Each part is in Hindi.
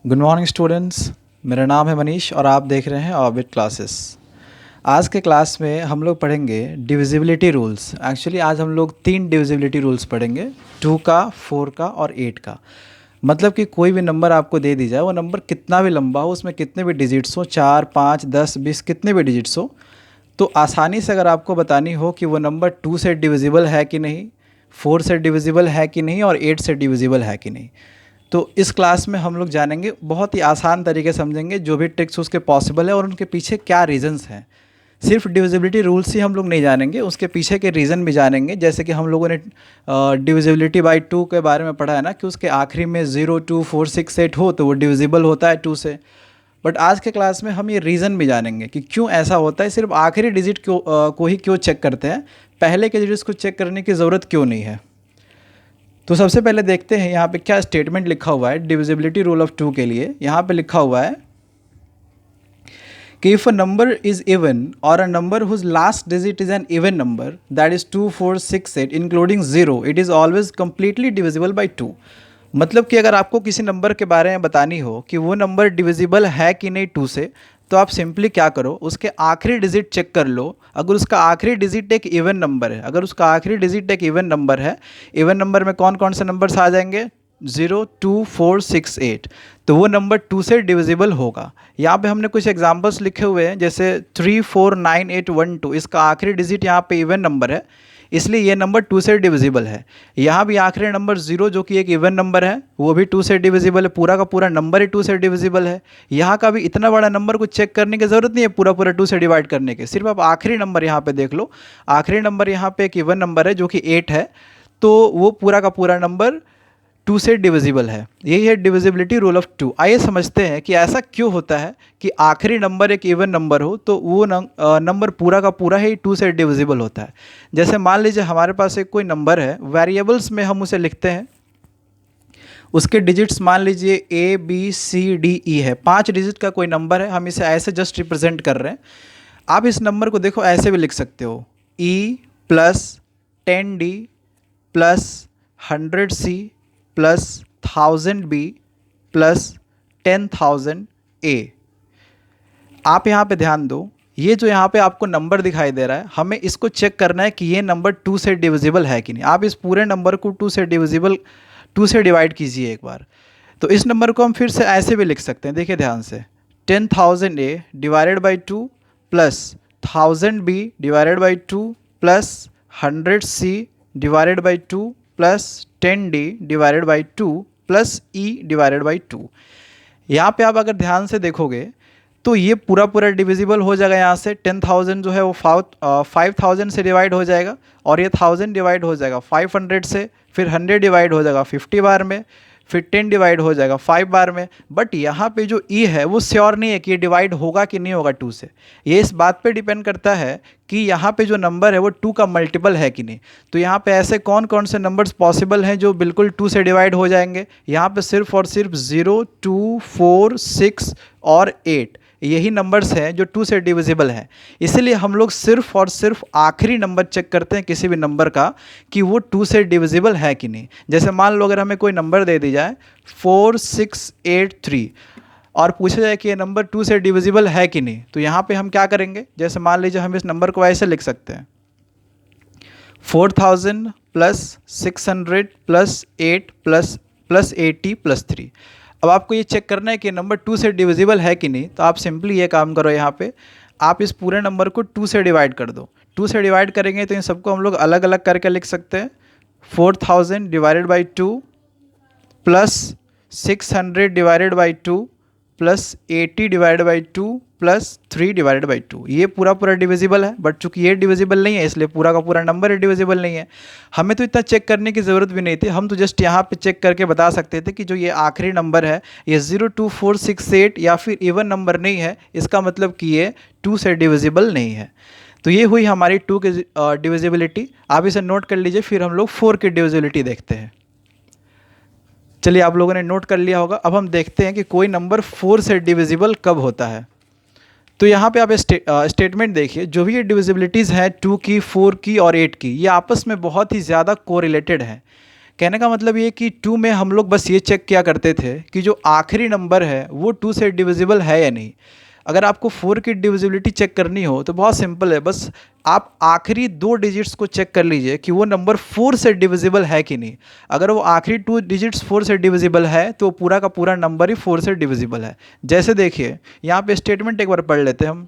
Good morning students. मेरा नाम है मनीष और आप देख रहे हैं ऑर्बिट क्लासेस। आज के क्लास में हम लोग पढ़ेंगे डिविजिबिलिटी रूल्स। एक्चुअली आज हम लोग 3 डिविजिबिलिटी रूल्स पढ़ेंगे, 2 का, 4 का और 8 का। मतलब कि कोई भी नंबर आपको दे दी जाए, वो नंबर कितना भी लंबा हो, उसमें कितने भी डिजिट्स हो, 4, 5, 10, 20 कितने भी डिजिट्स हो, तो आसानी से अगर आपको बतानी हो कि वो नंबर 2 से डिविजिबल है कि नहीं, 4 से डिविजिबल है कि नहीं और 8 से डिविजिबल है कि नहीं। तो इस क्लास में हम लोग जानेंगे, बहुत ही आसान तरीके से समझेंगे जो भी ट्रिक्स उसके पॉसिबल है और उनके पीछे क्या रीज़न्स हैं। सिर्फ डिविजिबिलिटी रूल्स ही हम लोग नहीं जानेंगे, उसके पीछे के रीज़न भी जानेंगे। जैसे कि हम लोगों ने डिविजिबिलिटी बाई 2 के बारे में पढ़ा है ना, कि उसके आखिरी में 0, 2, 4, 6, 8 हो तो वो डिविजिबल होता है 2 से। बट आज के क्लास में हम ये रीज़न भी जानेंगे कि क्यों ऐसा होता है, सिर्फ आखिरी डिजिट को ही क्यों चेक करते हैं, पहले के डिजिट्स को चेक करने की ज़रूरत क्यों नहीं है। तो सबसे पहले देखते हैं यहाँ पे क्या स्टेटमेंट लिखा हुआ है डिविजिबिलिटी रूल ऑफ 2 के लिए। यहाँ पे लिखा हुआ है कि if a number is even और a number whose last digit is an even number that is 2, 4, 6, 8 including 0, it is always completely divisible by 2। मतलब कि अगर आपको किसी नंबर के बारे में बतानी हो कि वो नंबर डिविजिबल है कि नहीं 2 से, तो आप सिंपली क्या करो, उसके आखिरी डिजिट चेक कर लो। अगर उसका आखिरी डिजिट एक इवन नंबर है, अगर उसका आखिरी डिजिट एक इवन नंबर है, इवन नंबर में कौन कौन से नंबर्स आ जाएंगे, 0, 2, 4, 6, 8, तो वो नंबर 2 से डिविजिबल होगा। यहाँ पे हमने कुछ एग्जांपल्स लिखे हुए हैं, जैसे 3, 4, 9, 8, 1, 2, इसका आखिरी डिजिट यहाँ पे इवन नंबर है, इसलिए ये नंबर 2 से डिविजिबल है। यहाँ भी आखिरी नंबर 0 जो कि एक इवन नंबर है, वो भी 2 से डिविजिबल है, पूरा का पूरा नंबर ही 2 से डिविजिबल है। यहाँ का भी इतना बड़ा नंबर को चेक करने की ज़रूरत नहीं है पूरा पूरा 2 से डिवाइड करने के, सिर्फ आप आखिरी नंबर यहाँ पे देख लो। आखिरी नंबर यहाँ पे एक इवन नंबर है जो कि 8 है, तो वो पूरा का पूरा नंबर 2 से डिविजिबल है। यही है डिविजिबिलिटी रूल ऑफ 2। आइए समझते हैं कि ऐसा क्यों होता है कि आखिरी नंबर एक इवन नंबर हो तो वो नंबर पूरा का पूरा ही 2 से डिविजिबल होता है। जैसे मान लीजिए हमारे पास एक कोई नंबर है, वेरिएबल्स में हम उसे लिखते हैं, उसके डिजिट्स मान लीजिए ABCDE है, 5 डिजिट का कोई नंबर है, हम इसे ऐसे जस्ट रिप्रेजेंट कर रहे हैं। आप इस नंबर को देखो ऐसे भी लिख सकते हो, E plus 10D plus 100C plus 1000B plus 10,000A। आप यहाँ पे ध्यान दो, ये जो यहाँ पे आपको नंबर दिखाई दे रहा है, हमें इसको चेक करना है कि ये नंबर 2 से डिविजिबल है कि नहीं। आप इस पूरे नंबर को 2 से डिवाइड कीजिए एक बार। तो इस नंबर को हम फिर से ऐसे भी लिख सकते हैं, देखिए ध्यान से, 10,000A divided by 2 plus 1000B divided by 2 plus 100C divided by 2 plus 10D divided by 2 plus E divided by 2। यहाँ पे आप अगर ध्यान से देखोगे तो ये पूरा पूरा डिविजिबल हो जाएगा। यहाँ से 10,000 जो है वो 5,000 से डिवाइड हो जाएगा, और ये 1000 डिवाइड हो जाएगा 500 से, फिर 100 डिवाइड हो जाएगा 50 बार में, फिर 10 डिवाइड हो जाएगा 5 बार में। बट यहाँ पे जो ई है वो श्योर नहीं है कि ये डिवाइड होगा कि नहीं होगा 2 से। ये इस बात पे डिपेंड करता है कि यहाँ पे जो नंबर है वो 2 का मल्टीपल है कि नहीं। तो यहाँ पे ऐसे कौन कौन से नंबर्स पॉसिबल हैं जो बिल्कुल 2 से डिवाइड हो जाएंगे। यहाँ पे सिर्फ और सिर्फ 0, 2, 4, 6 और 8 यही नंबर्स हैं जो 2 से डिविजिबल हैं। इसलिए हम लोग सिर्फ और सिर्फ आखिरी नंबर चेक करते हैं किसी भी नंबर का कि वो 2 से डिविजिबल है कि नहीं। जैसे मान लो अगर हमें कोई नंबर दे दी जाए 4683 और पूछा जाए कि ये नंबर 2 से डिविजिबल है कि नहीं, तो यहाँ पे हम क्या करेंगे, जैसे मान लीजिए हम इस नंबर को ऐसे लिख सकते हैं, 4000 प्लस 600 प्लस 8 प्लस 80 प्लस 3। अब आपको ये चेक करना है कि नंबर 2 से डिविजिबल है कि नहीं, तो आप सिंपली ये काम करो, यहाँ पे आप इस पूरे नंबर को 2 से डिवाइड कर दो। 2 से डिवाइड करेंगे तो इन सबको हम लोग अलग अलग करके लिख सकते हैं, 4000 divided by 2 plus 600 divided by 2 plus 80 divided by 2 plus 3 divided by 2। ये पूरा पूरा डिविजिबल है, बट चूंकि ये डिविजिबल नहीं है इसलिए पूरा का पूरा नंबर डिविजिबल नहीं है। हमें तो इतना चेक करने की ज़रूरत भी नहीं थी, हम तो जस्ट यहाँ पे चेक करके बता सकते थे कि जो ये आखिरी नंबर है ये 0, 2, 4, 6, 8 या फिर इवन नंबर नहीं है, इसका मतलब कि ये 2 से डिविजिबल नहीं है। तो ये हुई हमारी 2 की डिविजिबिलिटी। आप इसे नोट कर लीजिए, फिर हम लोग 4 की डिविजिबिलिटी देखते हैं। चलिए, आप लोगों ने नोट कर लिया होगा। अब हम देखते हैं कि कोई नंबर 4 से डिविजिबल कब होता है। तो यहाँ पे आप स्टेटमेंट देखिए, जो भी ये डिविजिबिलिटीज़ हैं 2 की, 4 की और 8 की, ये आपस में बहुत ही ज़्यादा कोरिलेटेड हैं। कहने का मतलब ये कि 2 में हम लोग बस ये चेक किया करते थे कि जो आखिरी नंबर है वो 2 से डिविजिबल है या नहीं। अगर आपको 4 की डिविजिबिलिटी चेक करनी हो तो बहुत सिंपल है, बस आप आखिरी 2 डिजिट्स को चेक कर लीजिए कि वो नंबर 4 से डिविजिबल है कि नहीं। अगर वो आखिरी 2 डिजिट्स 4 से डिविजिबल है तो पूरा का पूरा नंबर ही 4 से डिविजिबल है। जैसे देखिए यहाँ पे स्टेटमेंट एक बार पढ़ लेते हैं हम।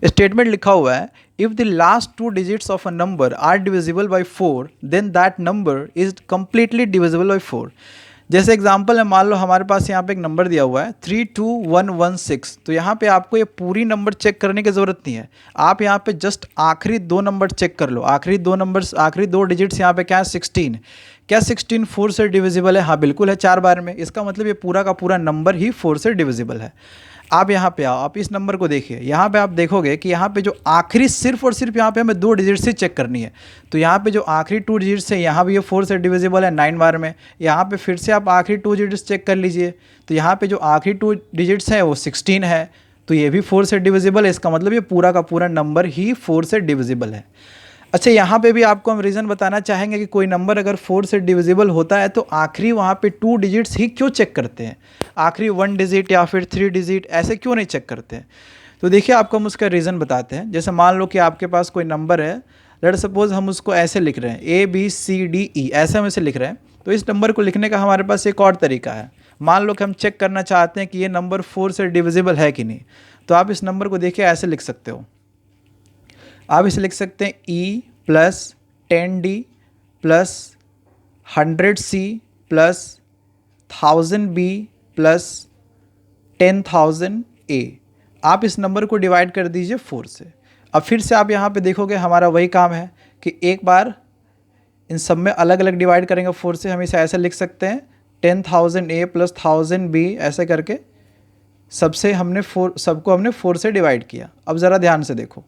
स्टेटमेंट लिखा हुआ है, if the last 2 digits of a number are divisible by 4 then that number is completely divisible by 4। जैसे एग्जांपल है, मान लो हमारे पास यहाँ पे एक नंबर दिया हुआ है 32116, तो यहाँ पे आपको ये पूरी नंबर चेक करने की ज़रूरत नहीं है। आप यहाँ पे जस्ट आखिरी 2 नंबर चेक कर लो। आखिरी 2 नंबर्स, आखिरी 2 डिजिट्स यहाँ पे क्या है 16। क्या 16 4 से डिविजिबल है? हाँ बिल्कुल है, 4 बार में। इसका मतलब ये पूरा का पूरा नंबर ही 4 से डिविजिबल है। आप यहाँ पे आओ, आप इस नंबर को देखिए। यहाँ पे आप देखोगे कि यहाँ पे जो आखिरी सिर्फ और सिर्फ यहाँ पे हमें 2 डिजिट से चेक करनी है। तो यहाँ पे जो आखिरी 2 डिजिट्स है यहाँ भी ये 4 से डिविजिबल है 9 बार में। यहाँ पे फिर से आप आखिरी 2 डिजिट्स चेक कर लीजिए, तो यहाँ पे जो आखिरी 2 डिजिट्स हैं वो 16 है, तो ये भी 4 से डिविजिबल है। इसका मतलब ये पूरा का पूरा नंबर ही 4 से डिविजिबल है। अच्छा, यहाँ पे भी आपको हम रीज़न बताना चाहेंगे कि कोई नंबर अगर 4 से डिविजिबल होता है तो आखिरी वहाँ पे 2 डिजिट्स ही क्यों चेक करते हैं, आखिरी 1 डिजिट या फिर 3 डिजिट ऐसे क्यों नहीं चेक करते हैं। तो देखिए आपको हम उसका रीज़न बताते हैं। जैसे मान लो कि आपके पास कोई नंबर है, लेट सपोज हम उसको ऐसे लिख रहे हैं ABCDE, ऐसे हम इसे लिख रहे हैं। तो इस नंबर को लिखने का हमारे पास एक और तरीका है। मान लो कि हम चेक करना चाहते हैं कि ये नंबर 4 से डिविजिबल है कि नहीं, तो आप इस नंबर को देखिए ऐसे लिख सकते हो। आप इसे लिख सकते हैं E plus 10D plus 100C plus 1000B plus 10,000A। आप इस नंबर को डिवाइड कर दीजिए 4 से। अब फिर से आप यहाँ पे देखोगे हमारा वही काम है कि एक बार इन सब में अलग अलग डिवाइड करेंगे 4 से। हम इसे ऐसे लिख सकते हैं 10,000A प्लस 1000B, ऐसे करके सबको हमने 4 से डिवाइड किया। अब ज़रा ध्यान से देखो,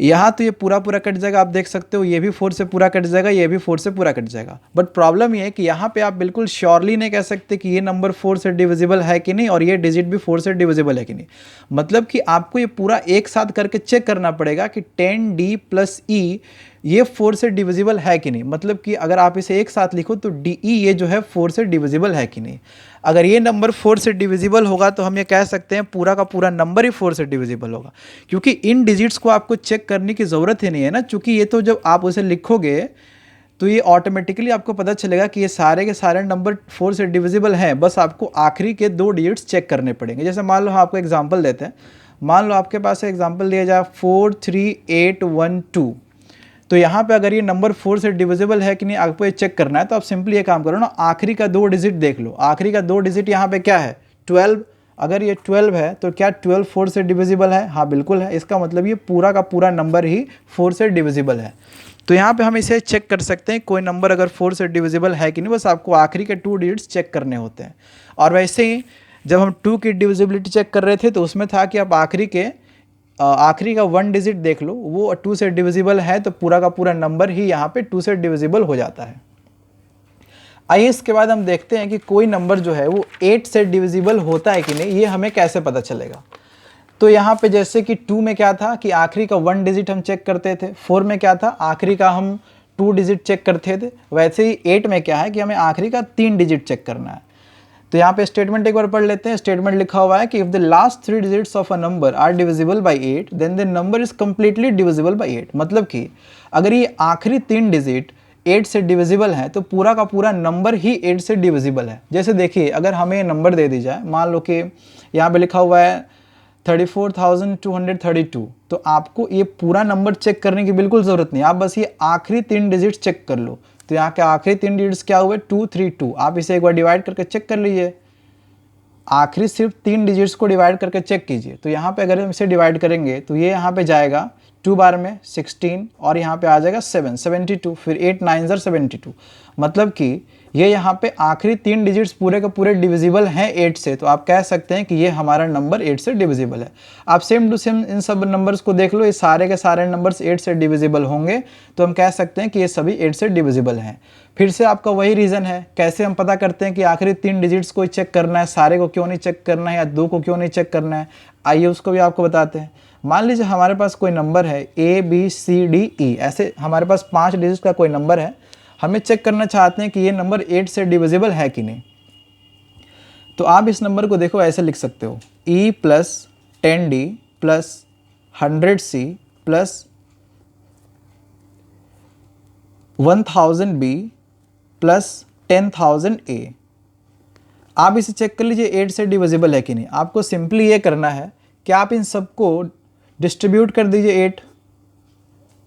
यहाँ तो ये पूरा पूरा कट जाएगा, आप देख सकते हो, ये भी 4 से पूरा कट जाएगा, ये भी 4 से पूरा कट जाएगा। बट प्रॉब्लम ये है कि यहाँ पे आप बिल्कुल श्योरली नहीं कह सकते कि ये नंबर 4 से डिविजिबल है कि नहीं और ये डिजिट भी 4 से डिविजिबल है कि नहीं। मतलब कि आपको ये पूरा एक साथ करके चेक करना पड़ेगा कि 10D प्लस E ये 4 से डिविजिबल है कि नहीं। मतलब कि अगर आप इसे एक साथ लिखो तो DE ये जो है 4 से डिविजिबल है कि नहीं। अगर ये नंबर 4 से डिविजिबल होगा तो हम ये कह सकते हैं पूरा का पूरा नंबर ही 4 से डिविजिबल होगा, क्योंकि इन डिजिट्स को आपको चेक करने की ज़रूरत ही नहीं है ना। चूँकि ये तो जब आप उसे लिखोगे तो ये ऑटोमेटिकली आपको पता चलेगा कि ये सारे के सारे नंबर 4 से डिविजिबल हैं, बस आपको आखिरी के 2 डिजिट्स चेक करने पड़ेंगे। जैसे मान लो हम आपको एग्जाम्पल देते हैं। मान लो आपके पास एग्जाम्पल दिया जाए 43812, तो यहाँ पे अगर ये नंबर 4 से डिविजिबल है कि नहीं आपको ये चेक करना है, तो आप सिंपली ये काम करो ना, आखिरी का 2 डिजिट देख लो। आखिरी का 2 डिजिट यहाँ पे क्या है 12। अगर ये 12 है तो क्या 12 4 से डिविजिबल है? हाँ बिल्कुल है। इसका मतलब ये पूरा का पूरा नंबर ही 4 से डिविजिबल है। तो यहाँ पे हम इसे चेक कर सकते हैं कोई नंबर अगर 4 से डिविजिबल है कि नहीं, बस आपको आखिरी के 2 डिजिट्स चेक करने होते हैं। और वैसे ही जब हम 2 की डिविजिबिलिटी चेक कर रहे थे तो उसमें था कि आप आखिरी का 1 डिजिट देख लो, वो 2 से डिविजिबल है तो पूरा का पूरा नंबर ही यहाँ पे 2 से डिविजिबल हो जाता है। आइए इसके बाद हम देखते हैं कि कोई नंबर जो है वो 8 से डिविजिबल होता है कि नहीं, ये हमें कैसे पता चलेगा। तो यहाँ पे जैसे कि 2 में क्या था कि आखिरी का 1 डिजिट हम चेक करते थे, 4 में क्या था आखिरी का हम 2 डिजिट चेक करते थे, वैसे ही 8 में क्या है कि हमें आखिरी का 3 डिजिट चेक करना है। तो यहाँ पे स्टेटमेंट एक बार पढ़ लेते हैं। स्टेटमेंट लिखा हुआ है कि if the last 3 digits of a number are divisible by 8 then the number is completely divisible by 8। मतलब कि अगर ये आखिरी 3 डिजिट 8 से डिविजिबल है तो पूरा का पूरा नंबर ही 8 से डिविजिबल है। जैसे देखिए अगर हमें नंबर दे दी जाए, मान लो कि यहाँ पे लिखा हुआ है 34,232, तो आपको ये पूरा नंबर चेक करने की बिल्कुल ज़रूरत नहीं, आप बस ये आखिरी 3 डिजिट चेक कर लो। तो यहाँ के आखिरी 3 डिजिट्स क्या हुए 232, आप इसे एक बार डिवाइड करके चेक कर लीजिए। आखिरी सिर्फ 3 डिजिट्स को डिवाइड करके चेक कीजिए। तो यहाँ पे अगर हम इसे डिवाइड करेंगे तो ये यहाँ पे जाएगा 2 बार में 16 और यहाँ पे आ जाएगा 7 72, फिर 8 9 72। मतलब कि ये यहाँ पे आखिरी 3 डिजिट्स पूरे के पूरे डिविजिबल हैं 8 से, तो आप कह सकते हैं कि ये हमारा नंबर 8 से डिविजिबल है। आप सेम टू सेम इन सब नंबर्स को देख लो, ये सारे के सारे नंबर्स 8 से डिविजिबल होंगे, तो हम कह सकते हैं कि ये सभी 8 से डिविजिबल हैं। फिर से आपका वही रीज़न है, कैसे हम पता करते हैं कि आखिरी 3 डिजिट्स को ही चेक करना है, सारे को क्यों नहीं चेक करना है या 2 को क्यों नहीं चेक करना है। आइए उसको भी आपको बताते हैं। मान लीजिए हमारे पास कोई नंबर है ABCDE, ऐसे हमारे पास 5 डिजिट का कोई नंबर है। हमें चेक करना चाहते हैं कि ये नंबर 8 से डिविजिबल है कि नहीं। तो आप इस नंबर को देखो ऐसे लिख सकते हो, e plus 10d plus 100c plus 1000b plus 10,000a। आप इसे चेक कर लीजिए 8 से डिविजिबल है कि नहीं। आपको सिंपली ये करना है कि आप इन सबको डिस्ट्रीब्यूट कर दीजिए 8।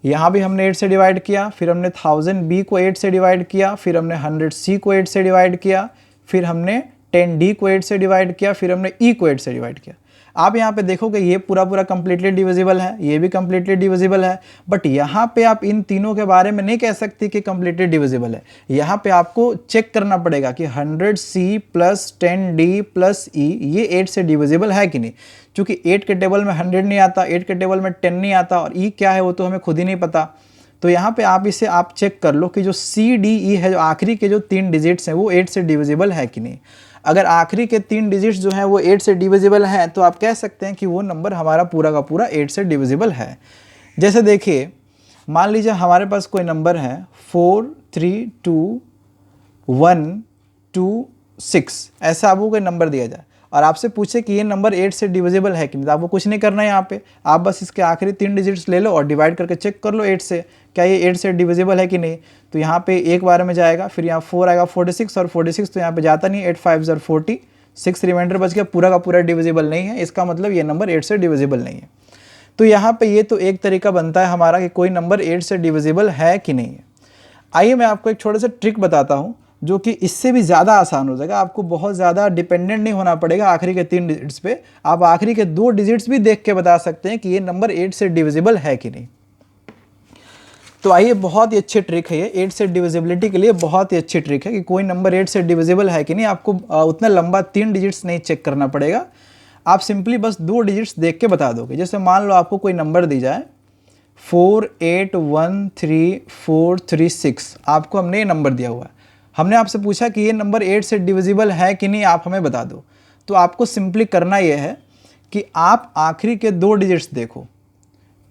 यहाँ भी हमने 8 से डिवाइड किया, फिर हमने 1000b को 8 से डिवाइड किया, फिर हमने 100c को 8 से डिवाइड किया, फिर हमने 10d को 8 से डिवाइड किया, फिर हमने e को 8 से डिवाइड किया। आप यहाँ पे देखोगे ये पूरा पूरा कंप्लीटली डिविजिबल है, ये भी कंप्लीटली डिविजिबल है, बट यहाँ पे आप इन तीनों के बारे में नहीं कह सकते कि कंप्लीटली डिविजिबल है। यहाँ पे आपको चेक करना पड़ेगा कि 100c plus 10d plus e ये 8 से डिविजिबल है कि नहीं। क्योंकि 8 के टेबल में 100 नहीं आता, 8 के टेबल में 10 नहीं आता, और e क्या है वो तो हमें खुद ही नहीं पता। तो यहाँ पे आप इसे आप चेक कर लो कि जो सी डी ई है, जो आखिरी के जो 3 डिजिट्स हैं वो 8 से डिविजिबल है कि नहीं। अगर आखिरी के 3 डिजिट्स जो हैं वो 8 से डिविजिबल हैं तो आप कह सकते हैं कि वो नंबर हमारा पूरा का पूरा 8 से डिविजिबल है। जैसे देखिए, मान लीजिए हमारे पास कोई नंबर है 4 3 2 1 2 6, ऐसा आपको कोई नंबर दिया जाए और आपसे पूछे कि ये नंबर 8 से डिविजिबल है कि नहीं, तो आपको कुछ नहीं करना है। यहाँ पे आप बस इसके आखिरी 3 डिजिट्स ले लो और डिवाइड करके चेक कर लो 8 से, क्या ये 8 से डिविजिबल है कि नहीं। तो यहाँ पे एक बार में जाएगा, फिर यहाँ 4 आएगा 46, और 46 तो यहाँ पे जाता नहीं, 8 5 40, 6 रिमाइंडर बच गया, पूरा का पूरा डिविजिबल नहीं है। इसका मतलब ये नंबर 8 से डिविजिबल नहीं है। तो यहाँ पे ये तो एक तरीका बनता है हमारा कि कोई नंबर 8 से डिविजिबल है कि नहीं है। आइए मैं आपको एक छोटा सा ट्रिक बताता हूँ जो कि इससे भी ज़्यादा आसान हो जाएगा। आपको बहुत ज़्यादा डिपेंडेंट नहीं होना पड़ेगा आखिरी के 3 डिजिट्स पे, आप आखिरी के 2 डिजिट्स भी देख के बता सकते हैं कि ये नंबर 8 से डिविजिबल है कि नहीं। तो आइए, बहुत ही अच्छी ट्रिक है ये, 8 से डिविजिबिलिटी के लिए बहुत ही अच्छी ट्रिक है कि कोई नंबर 8 से डिविजिबल है कि नहीं। आपको उतना लंबा 3 डिजिट्स नहीं चेक करना पड़ेगा, आप सिंपली बस 2 डिजिट्स देख के बता दोगे। जैसे मान लो आपको कोई नंबर दी जाए 481346, आपको हमने ये नंबर दिया हुआ है, हमने आपसे पूछा कि ये नंबर 8 से डिविजिबल है कि नहीं, आप हमें बता दो। तो आपको सिंपली करना ये है कि आप आखिरी के 2 डिजिट्स देखो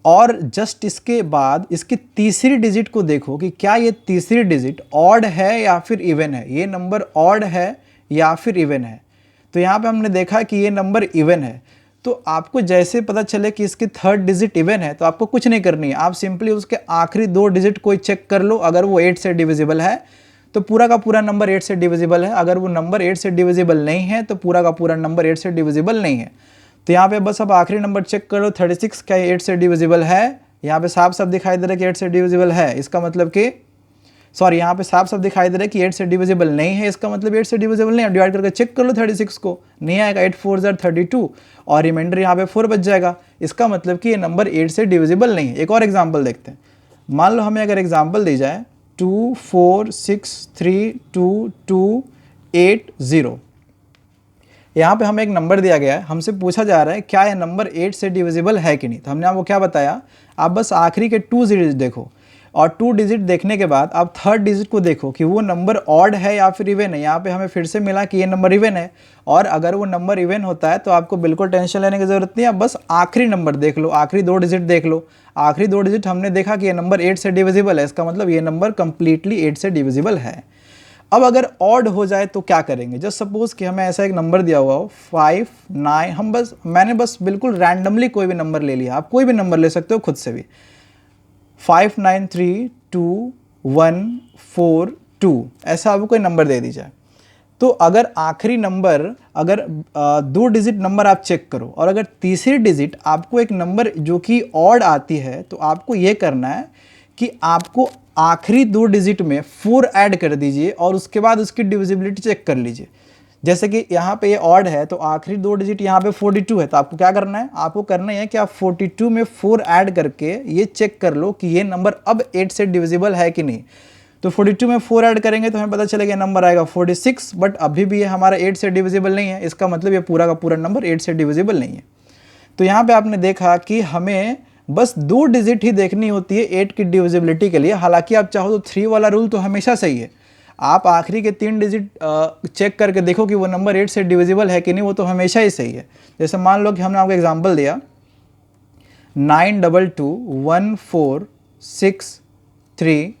और जस्ट इसके बाद इसकी तीसरी डिजिट को देखो कि क्या ये तीसरी डिजिट ऑड है या फिर इवन है, ये नंबर ऑड है या फिर इवन है। तो यहाँ पे हमने देखा कि ये नंबर इवन है, तो आपको जैसे पता चले कि इसकी 3rd डिजिट इवन है तो आपको कुछ नहीं करनी है, आप सिंपली उसके आखिरी 2 डिजिट को चेक कर लो। अगर वो 8 से डिविजिबल है तो पूरा का पूरा नंबर 8 से डिविजिबल है, अगर वो नंबर 8 से डिविजिबल नहीं है तो पूरा का पूरा नंबर 8 से डिविजिबल नहीं है। तो यहाँ पे बस अब आखिरी नंबर चेक करो 36, क्या 8 से डिविजिबल है। यहाँ पे साफ साफ दिखाई दे रहा है कि 8 से डिविजिबल है, इसका मतलब कि यहाँ पे साफ साफ दिखाई दे रहा है कि 8 से डिविजिबल नहीं है, इसका मतलब 8 से डिविजिबल नहीं है। डिवाइड करके चेक कर लो 36 को, नहीं आएगा, 8 4 32 और रिमाइंडर यहाँ पे 4 बच जाएगा, इसका मतलब कि ये नंबर 8 से डिविजिबल नहीं है। एक और एग्जाम्पल देखते हैं, मान लो हमें अगर एग्जाम्पल दी जाए 24632280, यहाँ पे हमें एक नंबर दिया गया है, हमसे पूछा जा रहा है क्या ये नंबर 8 से डिविजिबल है कि नहीं। तो हमने आपको क्या बताया, आप बस आखिरी के 2 डिजिट देखो और 2 डिजिट देखने के बाद आप 3rd डिजिट को देखो कि वो नंबर ऑड है या फिर इवन है। यहाँ पे हमें फिर से मिला कि ये नंबर इवन है, और अगर वो नंबर इवन होता है तो आपको बिल्कुल टेंशन लेने की ज़रूरत नहीं है, आप बस आखिरी नंबर देख लो, आखिरी 2 डिजिट देख लो। आखिरी 2 डिजिट हमने देखा कि ये नंबर 8 से डिविजिबल है, इसका मतलब ये नंबर कंप्लीटली 8 से डिविजिबल है। अब अगर ऑड हो जाए तो क्या करेंगे, जस्ट सपोज कि हमें ऐसा एक नंबर दिया हुआ हो 5 9, मैंने बस बिल्कुल रैंडमली कोई भी नंबर ले लिया, आप कोई भी नंबर ले सकते हो खुद से भी, 593214 ऐसा आपको कोई नंबर दे दी जाए। तो अगर आखिरी नंबर, अगर 2 डिजिट नंबर आप चेक करो और अगर तीसरी डिजिट आपको एक नंबर जो कि ऑड आती है, तो आपको ये करना है कि आपको आखिरी 2 डिजिट में 4 ऐड कर दीजिए और उसके बाद उसकी डिविजिबिलिटी चेक कर लीजिए। जैसे कि यहाँ पे ये ऑड है तो आखिरी 2 डिजिट यहाँ पे 42 है, तो आपको क्या करना है, आपको करना है कि आप 42 में 4 ऐड करके ये चेक कर लो कि ये नंबर अब 8 से डिविजिबल है कि नहीं। तो 42 में 4 ऐड करेंगे तो हमें पता चलेगा नंबर आएगा 46, बट अभी भी ये हमारा 8 से डिविजिबल नहीं है, इसका मतलब ये पूरा का पूरा नंबर 8 से डिविजिबल नहीं है। तो यहाँ पे आपने देखा कि हमें बस 2 डिजिट ही देखनी होती है 8 की डिविजिबिलिटी के लिए। हालांकि आप चाहो तो 3 वाला रूल तो हमेशा सही है, आप आखिरी के 3 डिजिट चेक करके देखो कि वो नंबर 8 से डिविजिबल है कि नहीं, वो तो हमेशा ही सही है। जैसे मान लो कि हमने आपको एग्जांपल दिया 9221463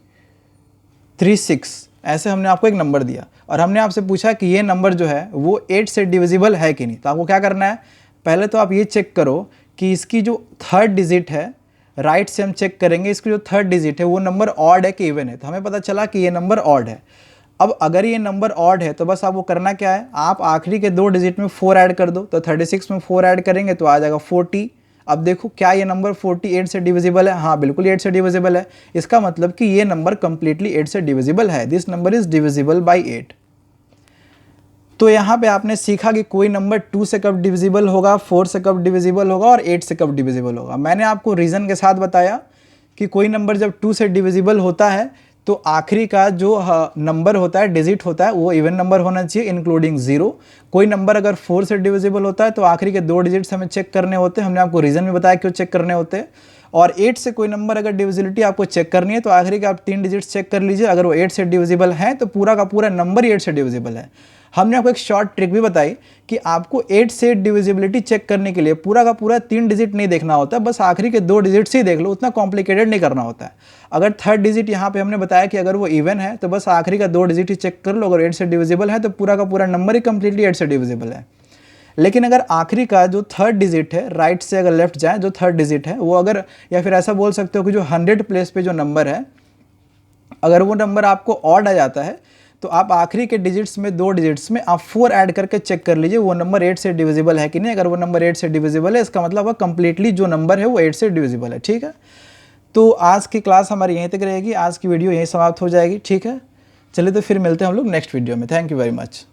36, ऐसे हमने आपको एक नंबर दिया और हमने आपसे पूछा कि ये नंबर जो है वो 8 से डिविजिबल है कि नहीं। तो आपको क्या करना है, पहले तो आप ये चेक करो कि इसकी जो थर्ड डिजिट है, राइट से हम चेक करेंगे इसकी जो थर्ड डिजिट है वो नंबर ऑड है कि इवन है। तो हमें पता चला कि ये नंबर ऑड है। अब अगर ये नंबर ऑड है तो बस आपको करना क्या है, आप आखिरी के 2 डिजिट में 4 ऐड कर दो। तो 36 में 4 ऐड करेंगे तो आ जाएगा 40। अब देखो क्या ये नंबर 48 से डिविजिबल है? हाँ बिल्कुल 8 से डिविजिबल है। इसका मतलब कि ये नंबर कंप्लीटली 8 से डिविजिबल है। This number is divisible by 8। तो यहाँ पे आपने सीखा कि कोई नंबर 2 से कब डिविजिबल होगा, 4 से कब डिविजिबल होगा और 8 से कब डिविजिबल होगा। मैंने आपको रीज़न के साथ बताया कि कोई नंबर जब 2 से डिविजिबल होता है तो आखिरी का जो नंबर होता है, डिजिट होता है, वो इवन नंबर होना चाहिए इंक्लूडिंग 0। कोई नंबर अगर 4 से डिविजिबल होता है तो आखिरी के 2 डिजिट्स हमें चेक करने होते हैं। हमने आपको रीज़न भी बताया क्यों चेक करने होते हैं। और 8 से कोई नंबर अगर डिविजिबिलिटी आपको चेक करनी है तो आखिरी के आप 3 डिजिट्स चेक कर लीजिए। अगर वो 8 से डिविजिबल है तो पूरा का पूरा नंबर ही 8 से डिविजिबल है। हमने आपको एक शॉर्ट ट्रिक भी बताई कि आपको 8 से डिविजिबिलिटी चेक करने के लिए पूरा का पूरा 3 डिजिट नहीं देखना होता, बस आखिरी के 2 डिजिट्स ही देख लो, उतना कॉम्प्लिकेटेड नहीं करना होता है। अगर थर्ड डिजिट यहाँ पे हमने बताया कि अगर वो इवन है तो बस आखिरी का 2 डिजिट ही चेक कर लो। अगर 8 से डिविजिबल है तो पूरा का पूरा नंबर ही कंप्लीटली 8 से डिविजिबल है। लेकिन अगर आखिरी का जो थर्ड डिजिट है, राइट से अगर लेफ्ट जाए, जो थर्ड डिजिट है वो अगर, या फिर ऐसा बोल सकते हो कि जो 100 प्लेस पे जो नंबर है, अगर वो नंबर आपको ऑड आ जाता है तो आप आखिरी के डिजिट्स में 2 डिजिट्स में आप 4 ऐड करके चेक कर लीजिए वो नंबर 8 से डिविजिबल है कि नहीं। अगर वो नंबर 8 से डिविजिबल है इसका मतलब कंप्लीटली जो नंबर है वो 8 से डिविजिबल है। ठीक है, तो आज की क्लास हमारी यहीं तक रहेगी, आज की वीडियो यहीं समाप्त हो जाएगी। ठीक है, चलिए तो फिर मिलते हैं हम लोग नेक्स्ट वीडियो में। Thank you very much.